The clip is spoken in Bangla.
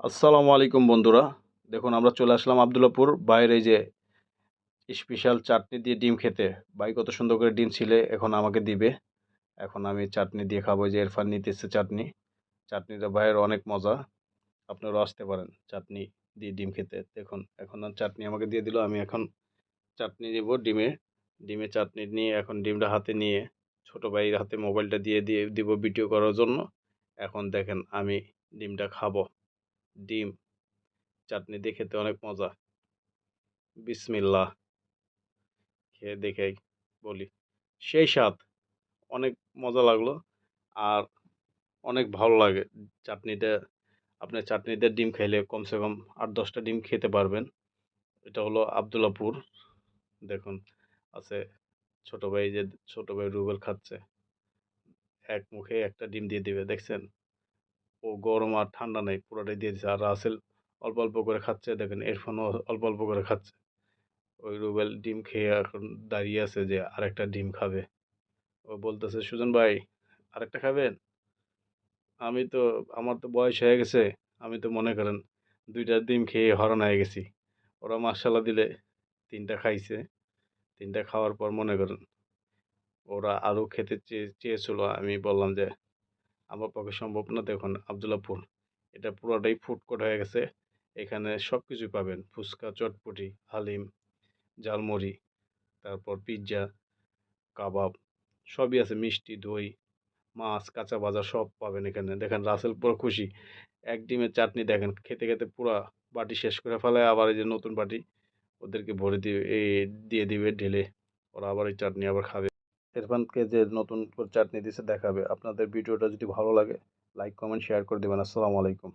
আসসালামু আলাইকুম বন্ধুরা। দেখুন আমরা চলে আসলাম আবদুল্লাপুর বাইরে, এই যে স্পেশাল চাটনি দিয়ে ডিম খেতে। ভাই কত সুন্দর করে ডিম ছিলে এখন আমাকে দিবে। এখন আমি চাটনি দিয়ে খাবো। এই যে ইরফান নিতেছে চাটনি। চাটনিটা ভাইয়ের অনেক মজা। আপনারাও আসতে পারেন চাটনি দিয়ে ডিম খেতে। দেখুন এখন চাটনি আমাকে দিয়ে দিল। আমি এখন চাটনি দিব ডিমে। ডিমে চাটনি নিয়ে এখন ডিমটা হাতে নিয়ে ছোট ভাইয়ের হাতে মোবাইলটা দিয়ে দিয়ে দিব ভিডিও করার জন্য। এখন দেখেন আমি ডিমটা খাবো। ডিম চাটনি দিয়ে খেতে অনেক মজা। বিসমিল্লাহ। খেয়ে দেখেই বলি, সেই স্বাদ, অনেক মজা লাগলো। আর অনেক ভালো লাগে চাটনিটা। আপনার চাটনিতে ডিম খাইলে কমসে কম ৮-১০টা ডিম খেতে পারবেন। এটা হলো আবদুল্লাপুর। দেখুন আছে ছোট ভাই, যে ছোট ভাই রুবেল খাচ্ছে। এক মুখে একটা ডিম দিয়ে দিবে, দেখছেন? ও গরম আর ঠান্ডা নেই, পুরোটাই দিয়ে দিচ্ছে। আর রাসেল অল্প অল্প করে খাচ্ছে, দেখেন ইরফানও অল্প অল্প করে খাচ্ছে। ওই রুবেল ডিম খেয়ে এখন দাঁড়িয়ে আছে যে আরেকটা ডিম খাবে। ও বলতেছে, সুজন ভাই আরেকটা খাবেন? আমি তো, আমার তো বয়স হয়ে গেছে। আমি তো মনে করেন ২টা ডিম খেয়ে হরণ হয়ে গেছি। ওরা মাশাল্লাহ দিলে ৩টা খাইছে। ৩টা খাওয়ার পর মনে করেন ওরা আরও খেতে চেয়েছিল। আমি বললাম যে আমার পক্ষে সম্ভব না। দেখুন আবদুল্লাপুর এটা পুরোটাই ফুড কোর্ট হয়ে গেছে। এখানে সব কিছুই পাবেন, ফুচকা, চটপটি, হালিম, ঝালমুড়ি, তারপর পিৎজা, কাবাব, সবই আছে, মিষ্টি, দই, মাছ, কাঁচা ভাজা সব পাবেন এখানে। দেখেন রাসেল পুরো খুশি। এক ডিমের চাটনি দেখেন খেতে খেতে পুরা বাটি শেষ করে ফেলায়। আবার এই যে নতুন বাটি ওদেরকে ভরে দিবে, দিয়ে দিবে ঢেলে। ওরা আবার এই চাটনি আবার খাবে। ইরফানকে যে নতুন করে চাটনি দিছে দেখাবে। আপনাদের ভিডিওটা যদি ভালো লাগে লাইক কমেন্ট শেয়ার করে দেবেন। আসসালামু আলাইকুম।